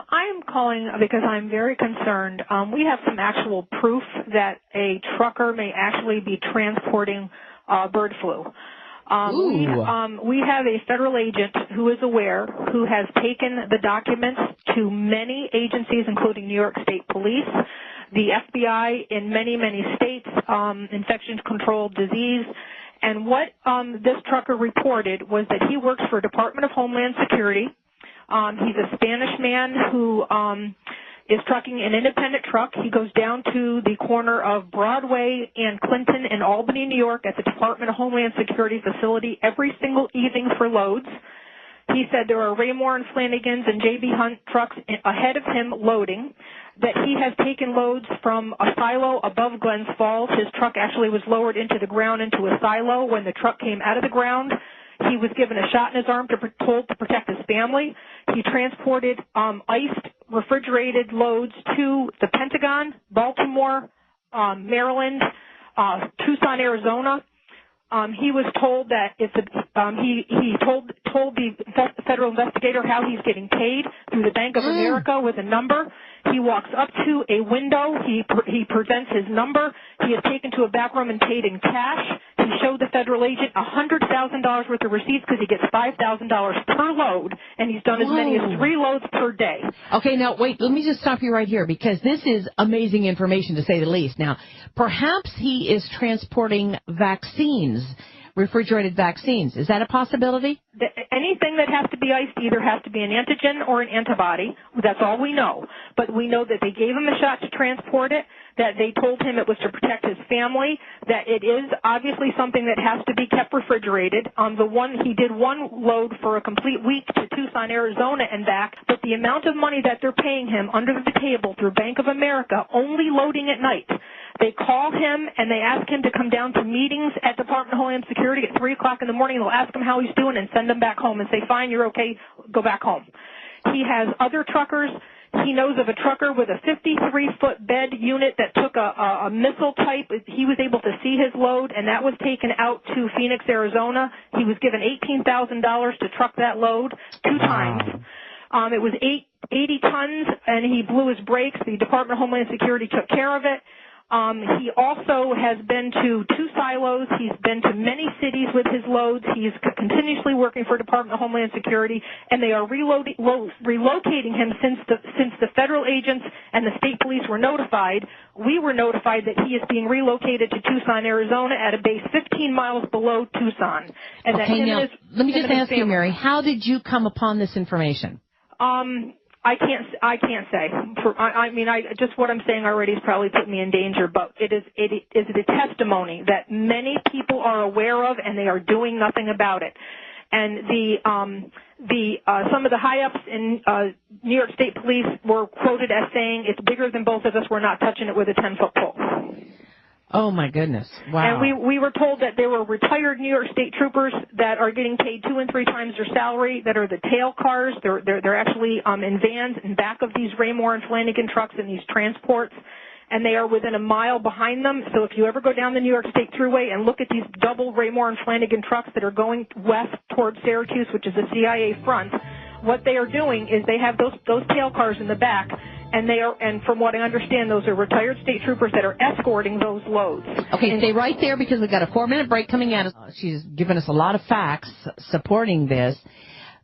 I'm calling because I'm very concerned. We have some actual proof that a trucker may actually be transporting bird flu. We have a federal agent who is aware, who has taken the documents to many agencies, including New York State Police, the FBI in many, many states, infection control disease. And what this trucker reported was that he works for Department of Homeland Security. He's a Spanish man who is trucking an independent truck. He goes down to the corner of Broadway and Clinton in Albany, New York at the Department of Homeland Security facility every single evening for loads. He said there are Raymore and Flanagan's and J.B. Hunt trucks ahead of him loading, that he has taken loads from a silo above Glens Falls. His truck actually was lowered into the ground into a silo. When the truck came out of the ground, he was given a shot in his arm told to protect his family. He transported iced, refrigerated loads to the Pentagon, Baltimore, Maryland, Tucson, Arizona. He was told that he told the federal investigator how he's getting paid through the Bank of America with a number. He walks up to a window. He presents his number. He is taken to a back room and paid in cash. He showed the federal agent $100,000 worth of receipts because he gets $5,000 per load, and he's done as many as 3 loads per day. Okay, now wait, let me just stop you right here because this is amazing information to say the least. Now, perhaps he is transporting vaccines, refrigerated vaccines. Is that a possibility? Anything that has to be iced either has to be an antigen or an antibody. That's all we know. But we know that they gave him a shot to transport it, that they told him it was to protect his family, that it is obviously something that has to be kept refrigerated. He did 1 load for a complete week to Tucson, Arizona and back, but the amount of money that they're paying him under the table through Bank of America, only loading at night. They call him and they ask him to come down to meetings at Department of Homeland Security at 3 o'clock in the morning. They'll ask him how he's doing and send him back home and say, fine, you're okay, go back home. He has other truckers. He knows of a trucker with a 53-foot bed unit that took a missile type. He was able to see his load, and that was taken out to Phoenix, Arizona. He was given $18,000 to truck that load 2 times. It was 80 tons, and he blew his brakes. The Department of Homeland Security took care of it. He also has been to 2 silos. He's been to many cities with his loads. He's continuously working for Department of Homeland Security, and they are relocating him since the federal agents and the state police were notified. We were notified that he is being relocated to Tucson, Arizona at a base 15 miles below Tucson. And okay, now, let me just ask you, Mary, how did you come upon this information? I can't say. Just what I'm saying already has probably put me in danger, but it is a testimony that many people are aware of, and they are doing nothing about it. And some of the high-ups in New York State Police were quoted as saying, "It's bigger than both of us. We're not touching it with a 10-foot pole." Oh, my goodness. Wow. And we were told that there were retired New York State troopers that are getting paid 2 and 3 times their salary, that are the tail cars. They're actually in vans in back of these Raymore and Flanagan trucks in these transports, and they are within a mile behind them. So if you ever go down the New York State Thruway and look at these double Raymore and Flanagan trucks that are going west towards Syracuse, which is the CIA front, what they are doing is they have those tail cars in the back, and from what I understand, those are retired state troopers that are escorting those loads. Okay, stay right there because we've got a 4-minute break coming at us. She's given us a lot of facts supporting this.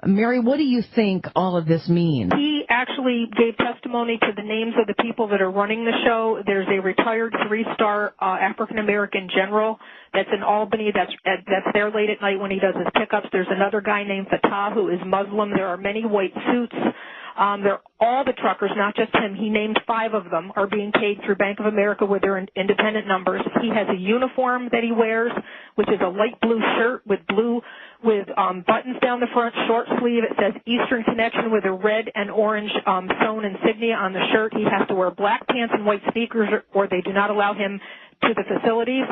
Mary, what do you think all of this means? He actually gave testimony to the names of the people that are running the show. There's a retired 3-star African-American general that's in Albany that's there late at night when he does his pickups. There's another guy named Fatah who is Muslim. There are many white suits. All the truckers, not just him, he named 5 of them, are being paid through Bank of America with their independent numbers. He has a uniform that he wears, which is a light blue shirt with buttons down the front, short sleeve. It says Eastern Connection with a red and orange sewn insignia on the shirt. He has to wear black pants and white sneakers, or they do not allow him to the facilities.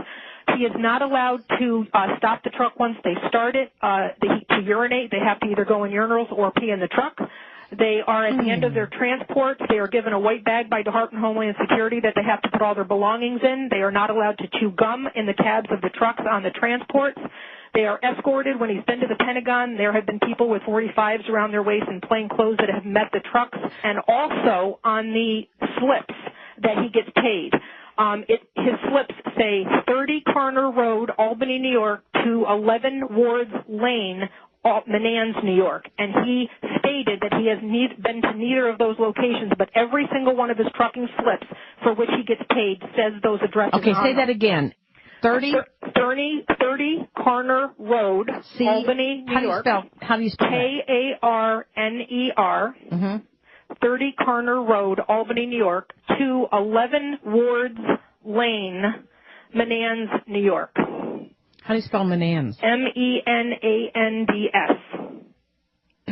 He is not allowed to stop the truck once they start it to urinate. They have to either go in urinals or pee in the truck. They are at the end of their transports. They are given a white bag by Department of Homeland Security that they have to put all their belongings in. They are not allowed to chew gum in the cabs of the trucks on the transports. They are escorted when he's been to the Pentagon. There have been people with 45s around their waist in plain clothes that have met the trucks, and also on the slips that he gets paid. His slips say 30 Carner Road, Albany, New York, to 11 Wards Lane, Menands, New York. And he stated that he has been to neither of those locations, but every single one of his trucking slips for which he gets paid says those addresses. Okay, say that again. 30 Carner Road, Albany, New York. How do you spell that? Karner. Mm-hmm. 30 Carner Road, Albany, New York, to 11 Wards Lane, Menands, New York. How do you spell Menands? Menands.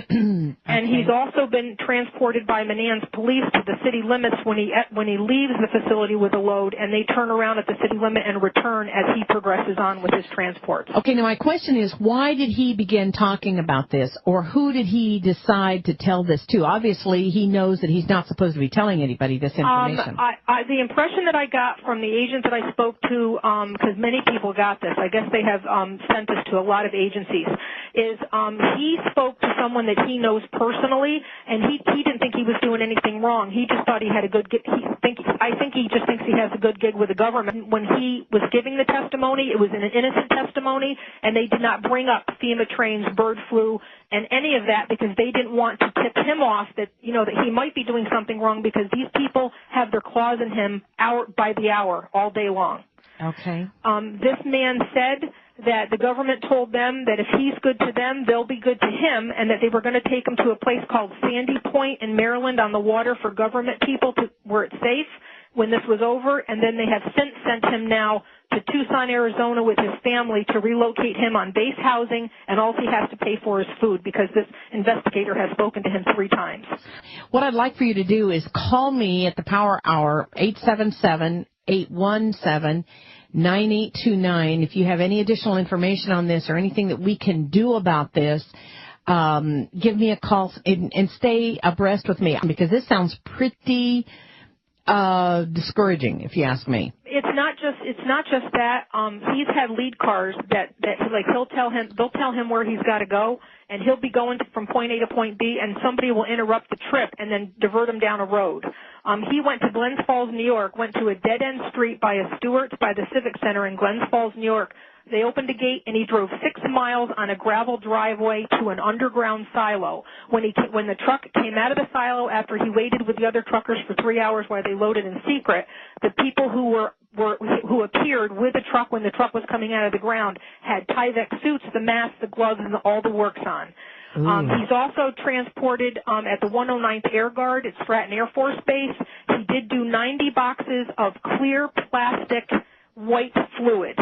And he's also been transported by Menands police to the city limits when he leaves the facility with a load, and they turn around at the city limit and return as he progresses on with his transports. Okay, now my question is, why did he begin talking about this, or who did he decide to tell this to? Obviously, he knows that he's not supposed to be telling anybody this information. The impression that I got from the agent that I spoke to, because many people got this, I guess they have sent this to a lot of agencies, is he spoke to someone that he knows personally, and he didn't think he was doing anything wrong. He just thought he had a good gig. I think he just thinks he has a good gig with the government. When he was giving the testimony, it was an innocent testimony, and they did not bring up FEMA trains, bird flu, and any of that because they didn't want to tip him off that, that he might be doing something wrong because these people have their claws in him hour by the hour, all day long. Okay. This man said that the government told them that if he's good to them, they'll be good to him, and that they were going to take him to a place called Sandy Point in Maryland on the water for government people where it's safe when this was over, and then they have since sent him now to Tucson, Arizona with his family to relocate him on base housing, and all he has to pay for is food because this investigator has spoken to him 3 times. What I'd like for you to do is call me at the Power Hour, 877-817-9829. If you have any additional information on this or anything that we can do about this, give me a call and stay abreast with me because this sounds pretty discouraging, if you ask me. It's not just that. He's had lead cars that like they'll tell him where he's got to go, and he'll be going from point A to point B, and somebody will interrupt the trip and then divert him down a road. He went to Glens Falls, New York, went to a dead-end street by a Stewart's by the Civic Center in Glens Falls, New York. They opened a gate, and he drove 6 miles on a gravel driveway to an underground silo. When the truck came out of the silo after he waited with the other truckers for 3 hours while they loaded in secret, the people who appeared with the truck when the truck was coming out of the ground had Tyvek suits, the mask, the gloves, and all the works on. He's also transported at the 109th Air Guard at Stratton Air Force Base. He did do 90 boxes of clear plastic white fluid.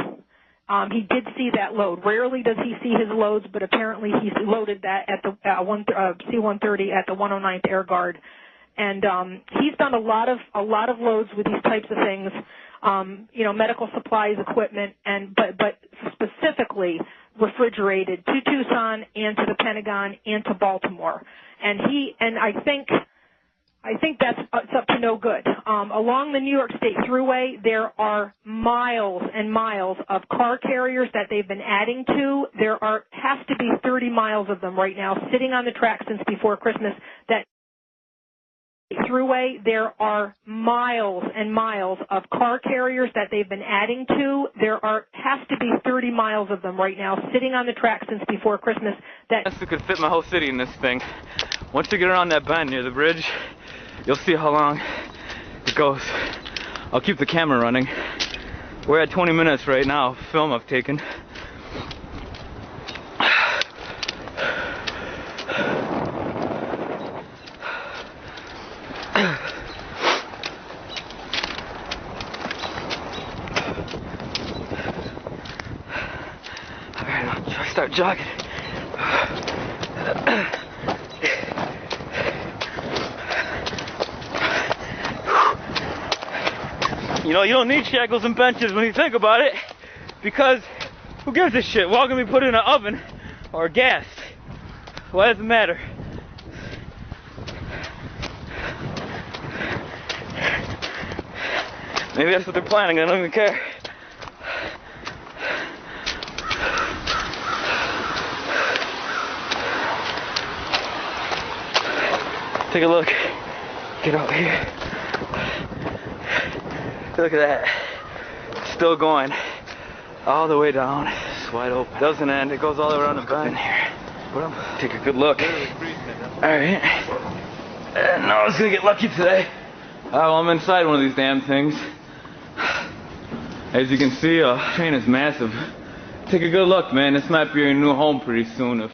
He did see that load. Rarely does he see his loads, but apparently he loaded that at the C-130 at the 109th Air Guard. And he's done a lot of loads with these types of things, medical supplies, equipment, but specifically refrigerated to Tucson and to the Pentagon and to Baltimore. And I think that's it's up to no good. Along the New York State Thruway, there are miles and miles of car carriers that they've been adding to. There has to be 30 miles of them right now sitting on the track since before Christmas. That Thruway, there are miles and miles of car carriers that they've been adding to. There has to be 30 miles of them right now sitting on the track since before Christmas. That could fit my whole city in this thing. Once you get around that bend near the bridge, you'll see how long it goes. I'll keep the camera running. We're at 20 minutes right now, film I've taken. Alright, I'll start jogging. You don't need shackles and benches when you think about it, because who gives a shit? We're all gonna be put in an oven or gassed. Why does it matter? Maybe that's what they're planning. I don't even care. Take a look. Get out here. Look at that. Still going all the way down. It's wide open. Doesn't end. It goes all around the bend in here. Take a good look. Alright. No, I was gonna get lucky today. Well, I'm inside one of these damn things. As you can see, train is massive. Take a good look, man. This might be your new home pretty soon.